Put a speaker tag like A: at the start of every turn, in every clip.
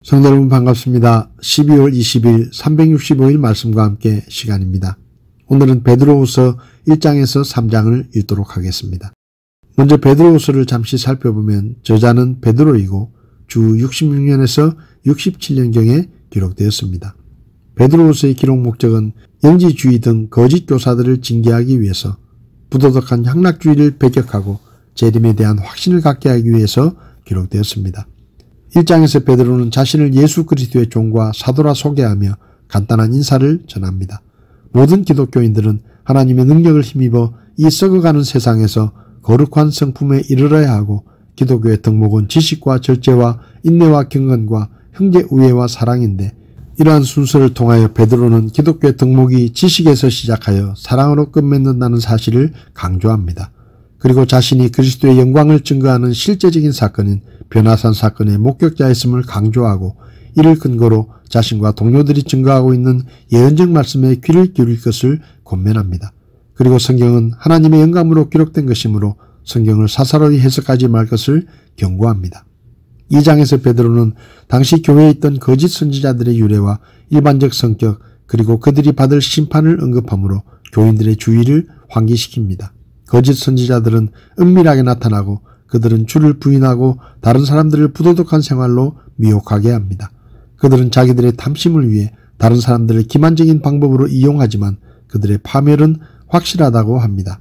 A: 성도 여러분 반갑습니다. 12월 20일 365일 말씀과 함께 시간입니다. 오늘은 베드로후서 1장에서 3장을 읽도록 하겠습니다. 먼저 베드로후서를 잠시 살펴보면 저자는 베드로이고 주 66년에서 67년경에 기록되었습니다. 베드로후서의 기록 목적은 영지주의 등 거짓 교사들을 징계하기 위해서 부도덕한 향락주의를 배격하고 재림에 대한 확신을 갖게 하기 위해서 기록되었습니다. 1장에서 베드로는 자신을 예수 그리스도의 종과 사도라 소개하며 간단한 인사를 전합니다. 모든 기독교인들은 하나님의 능력을 힘입어 이 썩어가는 세상에서 거룩한 성품에 이르러야 하고 기독교의 덕목은 지식과 절제와 인내와 경건과 형제우애와 사랑인데 이러한 순서를 통하여 베드로는 기독교의 덕목이 지식에서 시작하여 사랑으로 끝맺는다는 사실을 강조합니다. 그리고 자신이 그리스도의 영광을 증거하는 실제적인 사건인 변화산 사건의 목격자였음을 강조하고 이를 근거로 자신과 동료들이 증거하고 있는 예언적 말씀에 귀를 기울일 것을 권면합니다. 그리고 성경은 하나님의 영감으로 기록된 것이므로 성경을 사사로이 해석하지 말 것을 경고합니다. 2장에서 베드로는 당시 교회에 있던 거짓 선지자들의 유래와 일반적 성격 그리고 그들이 받을 심판을 언급하므로 교인들의 주의를 환기시킵니다. 거짓 선지자들은 은밀하게 나타나고 그들은 주를 부인하고 다른 사람들을 부도덕한 생활로 미혹하게 합니다. 그들은 자기들의 탐심을 위해 다른 사람들을 기만적인 방법으로 이용하지만 그들의 파멸은 확실하다고 합니다.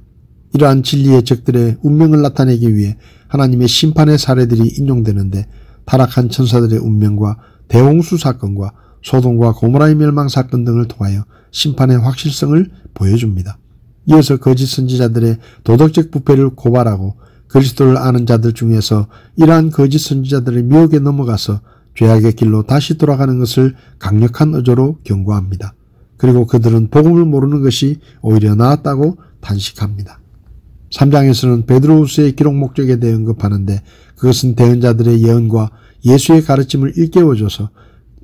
A: 이러한 진리의 적들의 운명을 나타내기 위해 하나님의 심판의 사례들이 인용되는데 타락한 천사들의 운명과 대홍수 사건과 소돔과 고모라의 멸망 사건 등을 통하여 심판의 확실성을 보여줍니다. 이어서 거짓 선지자들의 도덕적 부패를 고발하고 그리스도를 아는 자들 중에서 이러한 거짓 선지자들의 미혹에 넘어가서 죄악의 길로 다시 돌아가는 것을 강력한 어조로 경고합니다. 그리고 그들은 복음을 모르는 것이 오히려 나았다고 탄식합니다. 3장에서는 베드로후서의 기록 목적에 대해 언급하는데 그것은 대언자들의 예언과 예수의 가르침을 일깨워줘서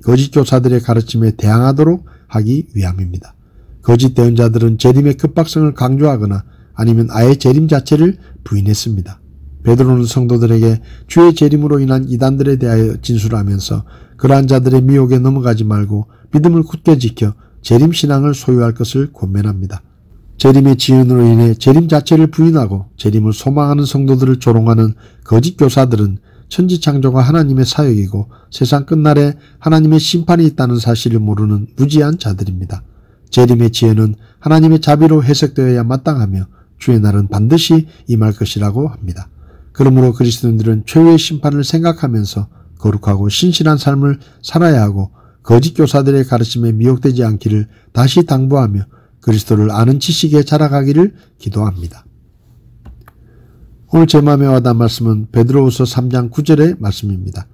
A: 거짓 교사들의 가르침에 대항하도록 하기 위함입니다. 거짓 대언자들은 재림의 급박성을 강조하거나 아니면 아예 재림 자체를 부인했습니다. 베드로는 성도들에게 주의 재림으로 인한 이단들에 대하여 진술하면서 그러한 자들의 미혹에 넘어가지 말고 믿음을 굳게 지켜 재림 신앙을 소유할 것을 권면합니다. 재림의 지연으로 인해 재림 자체를 부인하고 재림을 소망하는 성도들을 조롱하는 거짓 교사들은 천지창조가 하나님의 사역이고 세상 끝날에 하나님의 심판이 있다는 사실을 모르는 무지한 자들입니다. 재림의 지혜는 하나님의 자비로 해석되어야 마땅하며 주의 날은 반드시 임할 것이라고 합니다. 그러므로 그리스도인들은 최후의 심판을 생각하면서 거룩하고 신실한 삶을 살아야 하고 거짓 교사들의 가르침에 미혹되지 않기를 다시 당부하며 그리스도를 아는 지식에 자라가기를 기도합니다. 오늘 제 마음에 와닿은 말씀은 베드로후서 3장 9절의 말씀입니다.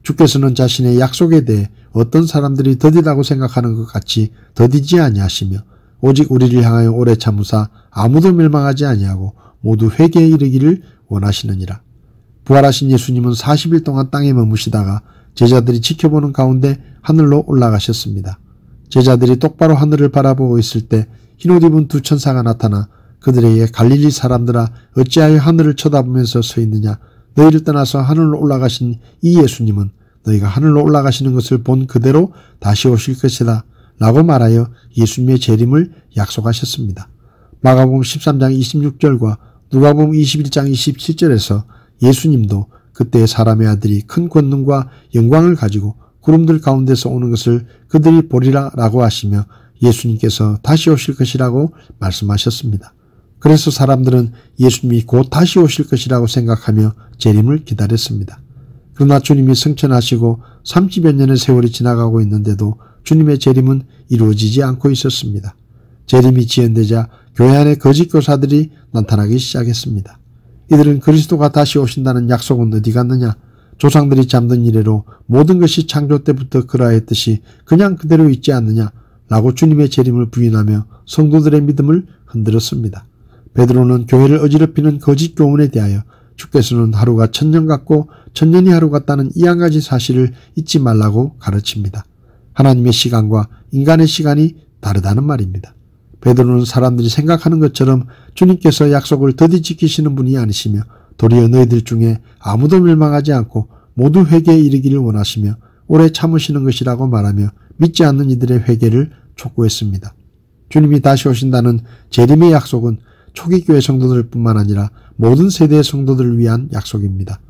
A: 주께서는 자신의 약속에 대해 어떤 사람들이 더디다고 생각하는 것 같이 더디지 아니하시며 오직 우리를 향하여 오래 참으사 아무도 멸망하지 아니하고 모두 회개에 이르기를 원하시느니라. 부활하신 예수님은 40일 동안 땅에 머무시다가 제자들이 지켜보는 가운데 하늘로 올라가셨습니다. 제자들이 똑바로 하늘을 바라보고 있을 때 흰옷 입은 두 천사가 나타나 그들에게 갈릴리 사람들아 어찌하여 하늘을 쳐다보면서 서 있느냐. 너희를 떠나서 하늘로 올라가신 이 예수님은 너희가 하늘로 올라가시는 것을 본 그대로 다시 오실 것이다 라고 말하여 예수님의 재림을 약속하셨습니다. 마가복음 13장 26절과 누가복음 21장 27절에서 예수님도 그때 사람의 아들이 큰 권능과 영광을 가지고 구름들 가운데서 오는 것을 그들이 보리라 라고 하시며 예수님께서 다시 오실 것이라고 말씀하셨습니다. 그래서 사람들은 예수님이 곧 다시 오실 것이라고 생각하며 재림을 기다렸습니다. 그러나 주님이 승천하시고 30여 년의 세월이 지나가고 있는데도 주님의 재림은 이루어지지 않고 있었습니다. 재림이 지연되자 교회 안에 거짓 교사들이 나타나기 시작했습니다. 이들은 그리스도가 다시 오신다는 약속은 어디 갔느냐? 조상들이 잠든 이래로 모든 것이 창조 때부터 그러했듯이 그냥 그대로 있지 않느냐? 라고 주님의 재림을 부인하며 성도들의 믿음을 흔들었습니다. 베드로는 교회를 어지럽히는 거짓 교훈에 대하여 주께서는 하루가 천년 같고 천년이 하루 같다는 이 한 가지 사실을 잊지 말라고 가르칩니다. 하나님의 시간과 인간의 시간이 다르다는 말입니다. 베드로는 사람들이 생각하는 것처럼 주님께서 약속을 더디 지키시는 분이 아니시며 도리어 너희들 중에 아무도 멸망하지 않고 모두 회개에 이르기를 원하시며 오래 참으시는 것이라고 말하며 믿지 않는 이들의 회개를 촉구했습니다. 주님이 다시 오신다는 재림의 약속은 초기 교회 성도들뿐만 아니라 모든 세대의 성도들을 위한 약속입니다.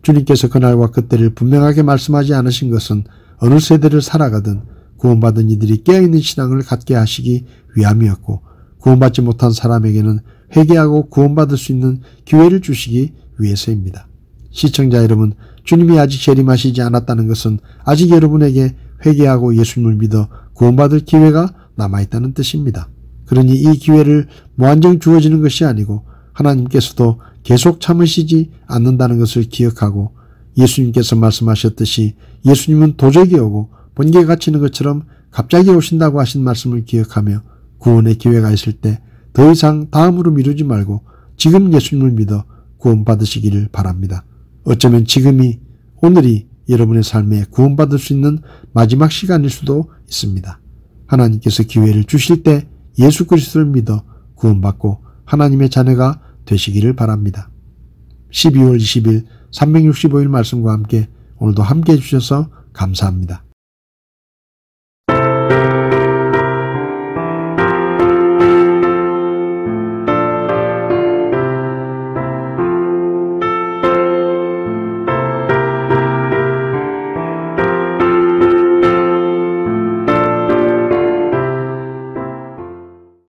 A: 주님께서 그날과 그때를 분명하게 말씀하지 않으신 것은 어느 세대를 살아가든 구원받은 이들이 깨어있는 신앙을 갖게 하시기 위함이었고, 구원받지 못한 사람에게는 회개하고 구원받을 수 있는 기회를 주시기 위해서입니다. 시청자 여러분, 주님이 아직 재림하시지 않았다는 것은 아직 여러분에게 회개하고 예수님을 믿어 구원받을 기회가 남아있다는 뜻입니다. 그러니 이 기회를 무한정 주어지는 것이 아니고 하나님께서도 계속 참으시지 않는다는 것을 기억하고, 예수님께서 말씀하셨듯이 예수님은 도적이 오고 번개가 갇히는 것처럼 갑자기 오신다고 하신 말씀을 기억하며 구원의 기회가 있을 때 더 이상 다음으로 미루지 말고 지금 예수님을 믿어 구원받으시기를 바랍니다. 어쩌면 지금이, 오늘이 여러분의 삶에 구원받을 수 있는 마지막 시간일 수도 있습니다. 하나님께서 기회를 주실 때 예수 그리스도를 믿어 구원받고 하나님의 자녀가 되시기를 바랍니다. 12월 20일 365일 말씀과 함께 오늘도 함께 해주셔서 감사합니다.